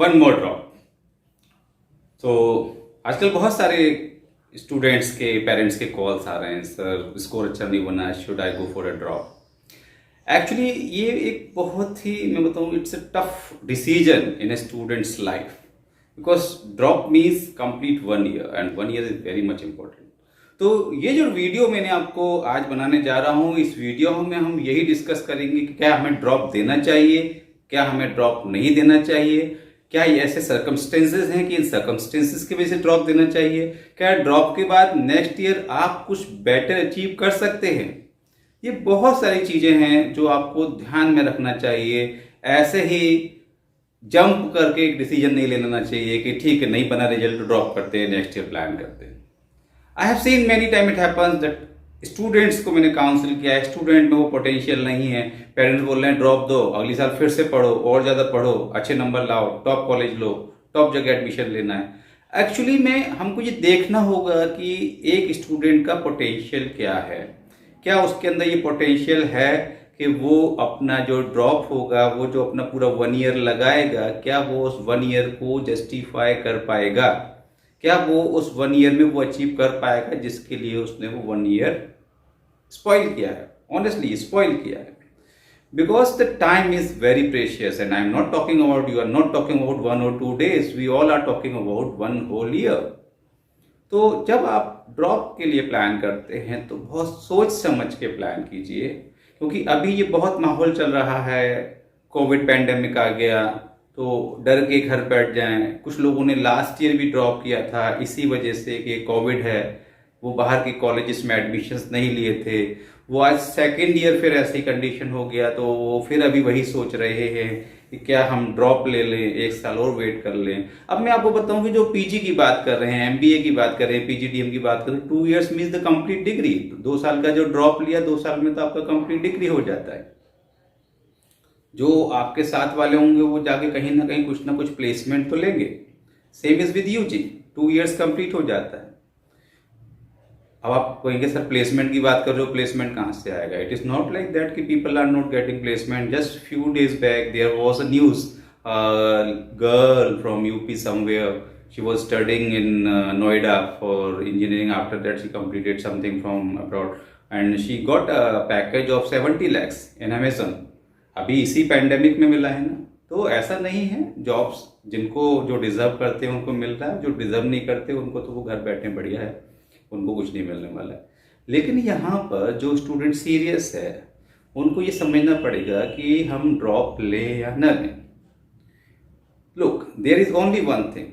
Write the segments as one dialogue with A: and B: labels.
A: One more drop. तो आजकल बहुत सारे स्टूडेंट्स के पेरेंट्स के कॉल्स आ रहे हैं, सर स्कोर अच्छा नहीं बना, should I go for a drop. Actually ये एक बहुत ही, मैं बताऊँ, it's a tough decision in A students life, because drop means complete 1 year and 1 year is very much important. तो ये जो वीडियो मैंने आपको आज बनाने जा रहा हूँ, इस वीडियो में हम यही डिस्कस करेंगे कि क्या हमें ड्रॉप देना चाहिए, क्या हमें ड्रॉप नहीं देना चाहिए, क्या ये ऐसे सर्कमस्टेंसेस हैं कि इन सर्कमस्टेंसेस की वजह से ड्रॉप देना चाहिए, क्या ड्रॉप के बाद नेक्स्ट ईयर आप कुछ बेटर अचीव कर सकते हैं। ये बहुत सारी चीजें हैं जो आपको ध्यान में रखना चाहिए। ऐसे ही जंप करके एक डिसीजन नहीं ले लेना चाहिए कि ठीक है नहीं बना रिजल्ट, ड्रॉप करते हैं, नेक्स्ट ईयर प्लान करते हैं। आई have seen many time it happens that students को मैंने काउंसिल किया है, स्टूडेंट में वो पोटेंशियल नहीं है, पेरेंट्स बोल रहे हैं ड्रॉप दो, अगली साल फिर से पढ़ो, और ज़्यादा पढ़ो, अच्छे नंबर लाओ, टॉप कॉलेज लो, टॉप जगह एडमिशन लेना है। एक्चुअली में हमको ये देखना होगा कि एक स्टूडेंट का पोटेंशियल क्या है, क्या उसके अंदर ये पोटेंशियल है कि वो अपना जो ड्रॉप होगा, वो जो अपना पूरा 1 ईयर लगाएगा, क्या वो उस 1 ईयर को जस्टिफाई कर पाएगा, क्या वो उस 1 ईयर में वो अचीव कर पाएगा जिसके लिए उसने वो 1 ईयर स्पॉइल किया है, ऑनेस्टली स्पॉइल किया है। Because the time is very precious and I am not talking about, you are not talking about 1 or 2 days, we all are talking about 1 whole year। तो जब आप ड्रॉप के लिए plan करते हैं तो बहुत सोच समझ के प्लान कीजिए, क्योंकि अभी ये बहुत माहौल चल रहा है, कोविड पैंडेमिक आ गया तो डर के घर बैठ जाएं। कुछ लोगों ने लास्ट ईयर भी ड्रॉप किया था इसी वजह से कि कोविड है, वो बाहर के कॉलेजेस में एडमिशन्स नहीं लिए थे, वो आज सेकेंड ईयर फिर ऐसी कंडीशन हो गया तो वो फिर अभी वही सोच रहे हैं कि क्या हम ड्रॉप ले लें, 1 साल और वेट कर लें। अब मैं आपको बताऊं कि जो पीजी की बात कर रहे हैं, एमबीए की बात कर रहे हैं, पीजीडीएम की बात कर रहे हैं, 2 years means the complete degree. 2 साल का जो ड्रॉप लिया, 2 साल में तो आपका कंप्लीट डिग्री हो जाता है। जो आपके साथ वाले होंगे वो जाके कहीं ना कहीं कुछ ना कुछ प्लेसमेंट तो लेंगे। Same is with UG, 2 years complete हो जाता है। अब आप कहेंगे सर प्लेसमेंट की बात कर रहे हो, प्लेसमेंट कहाँ से आएगा? It is not like that कि people are not getting placement. Just few days back there was a news, girl from UP somewhere, she was studying in Noida for engineering. After that she completed something from abroad and she got a package of 70 lakhs in Amazon। अभी इसी pandemic में मिला है ना। तो ऐसा नहीं है, जॉब्स जिनको जो डिजर्व करते हैं उनको मिल रहा है, जो डिजर्व नहीं करते उनको तो वो घर बैठे बढ़िया है, उनको कुछ नहीं मिलने वाला है। लेकिन यहाँ पर जो स्टूडेंट सीरियस है उनको ये समझना पड़ेगा कि हम ड्रॉप लें या न लें। Look, there is only one thing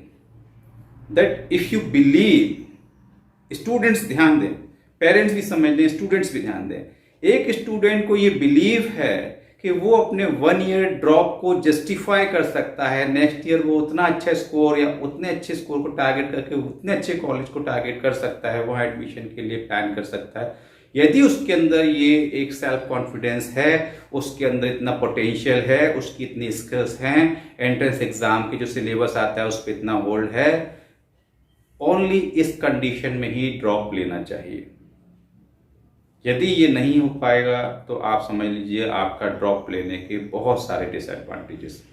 A: that if you believe, students ध्यान दें, पेरेंट्स भी समझ लें, स्टूडेंट्स भी ध्यान दें। एक स्टूडेंट को ये बिलीव है कि वो अपने 1 ईयर ड्रॉप को जस्टिफाई कर सकता है, नेक्स्ट ईयर वो उतना अच्छा स्कोर या उतने अच्छे स्कोर को टारगेट करके उतने अच्छे कॉलेज को टारगेट कर सकता है, वहाँ एडमिशन के लिए प्लान कर सकता है, यदि उसके अंदर ये एक सेल्फ कॉन्फिडेंस है, उसके अंदर इतना पोटेंशियल है, उसकी इतनी स्किल्स हैं, एंट्रेंस एग्जाम के जो सिलेबस आता है उस पर इतना होल्ड है। ओनली इस कंडीशन में ही ड्रॉप लेना चाहिए। यदि ये नहीं हो पाएगा तो आप समझ लीजिए आपका ड्रॉप लेने के बहुत सारे डिसएडवांटेजेस।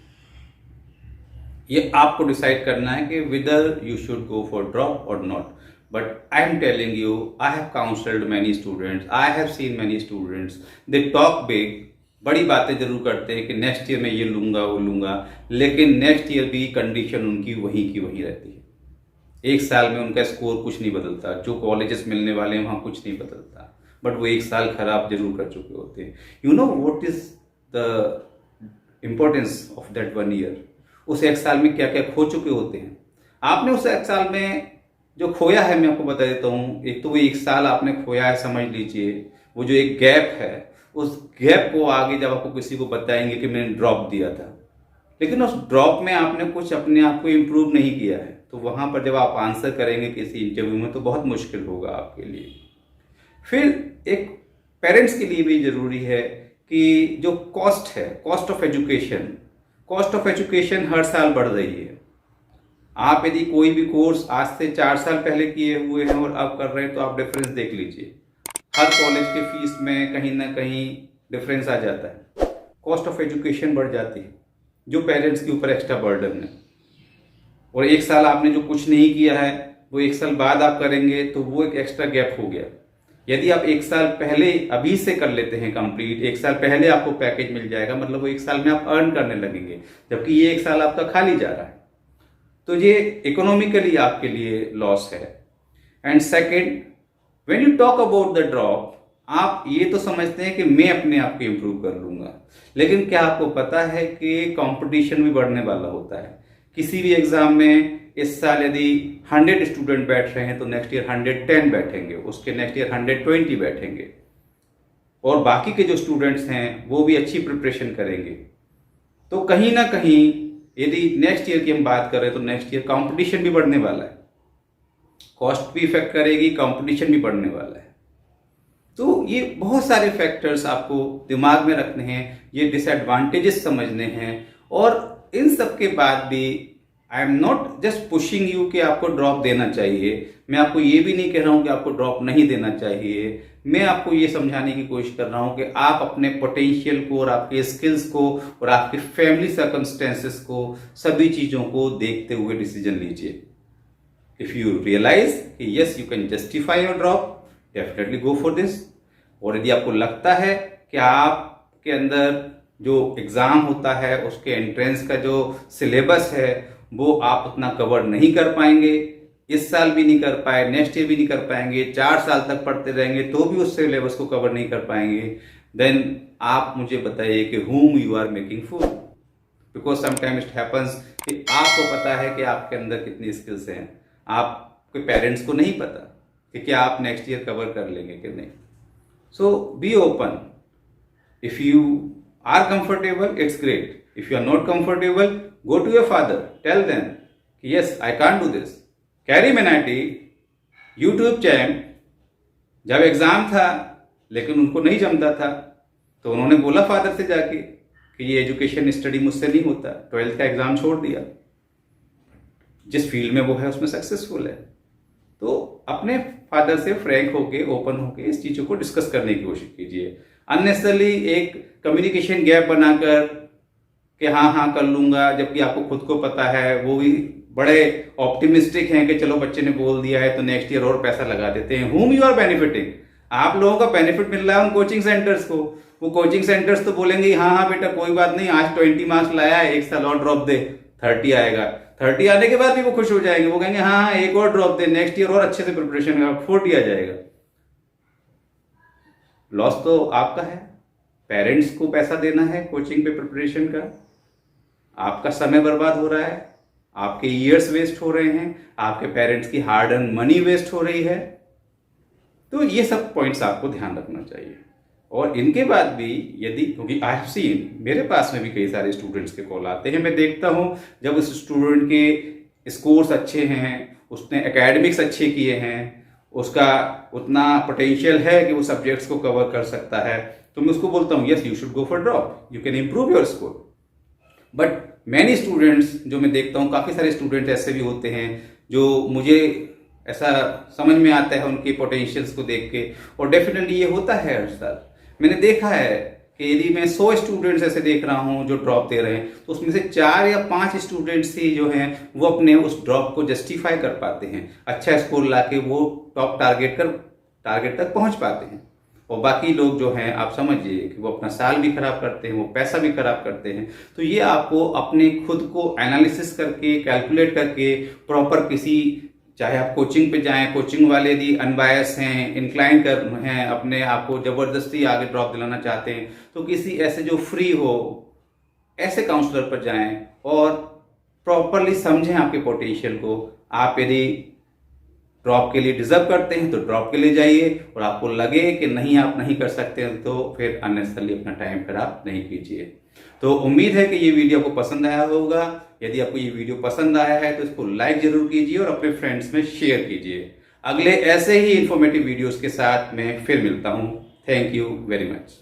A: ये आपको डिसाइड करना है कि whether you should go for drop और not. But I am telling you, I have counselled many students, I have seen many students, they talk big, बड़ी बातें जरूर करते हैं कि नेक्स्ट ईयर में ये लूंगा वो लूंगा, लेकिन नेक्स्ट ईयर भी कंडीशन उनकी वहीं की वहीं रहती है। 1 साल में उनका स्कोर कुछ नहीं बदलता, जो कॉलेजेस मिलने वाले हैं वहाँ कुछ नहीं बदलता, बट वो 1 साल खराब जरूर कर चुके होते हैं। You know what is the importance of that 1 year? उस 1 साल में क्या क्या खो चुके होते हैं आपने। उस 1 साल में जो खोया है मैं आपको बता देता हूँ। एक तो वो 1 साल आपने खोया है, समझ लीजिए वो जो एक गैप है, उस गैप को आगे जब आपको किसी को बताएंगे कि मैंने ड्रॉप दिया था, लेकिन उस ड्रॉप में आपने कुछ अपने आप को इम्प्रूव नहीं किया है, तो वहां पर जब आप आंसर करेंगे किसी इंटरव्यू में तो बहुत मुश्किल होगा आपके लिए। फिर एक पेरेंट्स के लिए भी जरूरी है कि जो कॉस्ट है, कॉस्ट ऑफ एजुकेशन हर साल बढ़ रही है। आप यदि कोई भी कोर्स आज से 4 साल पहले किए हुए हैं और अब कर रहे हैं तो आप डिफरेंस देख लीजिए। हर कॉलेज के फीस में कहीं ना कहीं डिफरेंस आ जाता है, कॉस्ट ऑफ एजुकेशन बढ़ जाती है, जो पेरेंट्स के ऊपर एक्स्ट्रा बर्डन है। और एक साल आपने जो कुछ नहीं किया है वो एक साल बाद आप करेंगे तो वो एक एक्स्ट्रा गैप हो गया। यदि आप एक साल पहले अभी से कर लेते हैं कंप्लीट, एक साल पहले आपको पैकेज मिल जाएगा, मतलब वो एक साल में आप अर्न करने लगेंगे, जबकि ये एक साल आपका खाली जा रहा है। तो ये इकोनॉमिकली आपके लिए लॉस है। And second, when you talk about the drop, आप ये तो समझते हैं कि मैं अपने आप को इम्प्रूव कर लूंगा, लेकिन क्या आपको पता है कि कंपटीशन भी बढ़ने वाला होता है। किसी भी एग्जाम में इस साल यदि 100 स्टूडेंट बैठ रहे हैं तो नेक्स्ट ईयर 110 बैठेंगे, उसके नेक्स्ट ईयर 120 बैठेंगे, और बाकी के जो स्टूडेंट्स हैं वो भी अच्छी प्रिपरेशन करेंगे। तो कहीं ना कहीं यदि नेक्स्ट ईयर की हम बात करें तो नेक्स्ट ईयर कंपटीशन भी बढ़ने वाला है, कॉस्ट भी इफेक्ट करेगी, कंपटीशन भी बढ़ने वाला है। तो ये बहुत सारे फैक्टर्स आपको दिमाग में रखने हैं, ये डिसएडवांटेजेस समझने हैं। और इन सब के बाद भी आई am not just pushing you कि आपको ड्रॉप देना चाहिए, मैं आपको ये भी नहीं कह रहा हूं कि आपको ड्रॉप नहीं देना चाहिए। मैं आपको ये समझाने की कोशिश कर रहा हूं कि आप अपने पोटेंशियल को और आपके स्किल्स को और आपके फैमिली सर्कमस्टेंसेस को, सभी चीजों को देखते हुए डिसीजन लीजिए। इफ यू रियलाइज कि yes you can justify your drop, definitely go for this. और यदि आपको लगता है कि आपके अंदर जो एग्जाम होता है उसके एंट्रेंस का जो सिलेबस है वो आप उतना कवर नहीं कर पाएंगे, इस साल भी नहीं कर पाए, नेक्स्ट ईयर भी नहीं कर पाएंगे, 4 साल तक पढ़ते रहेंगे तो भी उस सिलेबस को कवर नहीं कर पाएंगे, देन आप मुझे बताइए कि whom you are making fool, because sometimes it happens कि आपको पता है कि आपके अंदर कितनी स्किल्स हैं, आपके पेरेंट्स को नहीं पता कि क्या आप नेक्स्ट ईयर कवर कर लेंगे कि नहीं। So be open, if you are comfortable it's great, if you are not comfortable go to your father, tell them yes I can't do this। Carry Minati YouTube champ, जब एग्जाम था लेकिन उनको नहीं जमता था तो उन्होंने बोला फादर से जाके कि ये एजुकेशन स्टडी मुझसे नहीं होता, 12th का एग्जाम छोड़ दिया, जिस फील्ड में वो है उसमें सक्सेसफुल है। तो अपने फादर से फ्रैंक होके, ओपन होके इस चीजों को डिस्कस करने की कोशिश कीजिए। अननेसेसरली एक कम्युनिकेशन गैप बनाकर कि हाँ कर लूंगा, जबकि आपको खुद को पता है, वो भी बड़े ऑप्टिमिस्टिक हैं कि चलो बच्चे ने बोल दिया है तो नेक्स्ट ईयर और पैसा लगा देते हैं। whom you are benefiting, आप लोगों का बेनिफिट मिल रहा है उन कोचिंग सेंटर्स को। वो कोचिंग सेंटर्स तो बोलेंगे हाँ बेटा कोई बात नहीं, आज 20 मार्क्स लाया है, एक साल और ड्रॉप दे, 30 आएगा, 30 आने के बाद भी वो खुश हो जाएंगे, वो कहेंगे हाँ एक और ड्रॉप दे, नेक्स्ट ईयर और अच्छे से प्रिपरेशन का 40 आ जाएगा। लॉस तो आपका है, पेरेंट्स को पैसा देना है कोचिंग पे प्रिपरेशन का, आपका समय बर्बाद हो रहा है, आपके ईयर्स वेस्ट हो रहे हैं, आपके पेरेंट्स की हार्ड अर्न मनी वेस्ट हो रही है। तो ये सब पॉइंट्स आपको ध्यान रखना चाहिए। और इनके बाद भी यदि, क्योंकि आई हैव सीन, मेरे पास में भी कई सारे स्टूडेंट्स के कॉल आते हैं, मैं देखता हूं जब उस स्टूडेंट के स्कोर्स अच्छे हैं, उसने एकेडमिक्स अच्छे किए हैं, उसका उतना पोटेंशियल है कि वो सब्जेक्ट्स को कवर कर सकता है, तो मैं उसको बोलता हूँ yes you should go for drop, you can improve your score. But many students जो मैं देखता हूँ, काफ़ी सारे स्टूडेंट्स ऐसे भी होते हैं जो मुझे ऐसा समझ में आता है उनके पोटेंशियल्स को देख के, और डेफिनेटली ये होता है हर साल। मैंने देखा है कि यदि मैं 100 स्टूडेंट्स ऐसे देख रहा हूँ जो ड्रॉप दे रहे हैं, तो उसमें से 4 या 5 स्टूडेंट्स ही जो हैं वो अपने उस ड्रॉप को जस्टिफाई कर पाते हैं, अच्छा स्कोर लाके वो टॉप टारगेट तक पहुंच पाते हैं। और बाकी लोग जो हैं आप समझिए कि वो अपना साल भी खराब करते हैं, वो पैसा भी खराब करते हैं। तो ये आपको अपने खुद को एनालिसिस करके, कैलकुलेट करके, प्रॉपर किसी, चाहे आप कोचिंग पे जाएं, कोचिंग वाले यदि अनबायस हैं, इंक्लाइन कर हैं, अपने आप को जबरदस्ती आगे ड्रॉप दिलाना चाहते हैं, तो किसी ऐसे जो फ्री हो ऐसे काउंसलर पर जाएं और प्रॉपरली समझें आपके पोटेंशियल को। आप यदि ड्रॉप के लिए डिजर्व करते हैं तो ड्रॉप के लिए जाइए, और आपको लगे कि नहीं आप नहीं कर सकते तो फिर अननेसेसरली अपना टाइम खराब नहीं कीजिए। तो उम्मीद है कि ये वीडियो आपको पसंद आया होगा। यदि आपको ये वीडियो पसंद आया है तो इसको लाइक जरूर कीजिए और अपने फ्रेंड्स में शेयर कीजिए। अगले ऐसे ही इंफॉर्मेटिव वीडियोस के साथ मैं फिर मिलता हूँ। Thank you very much.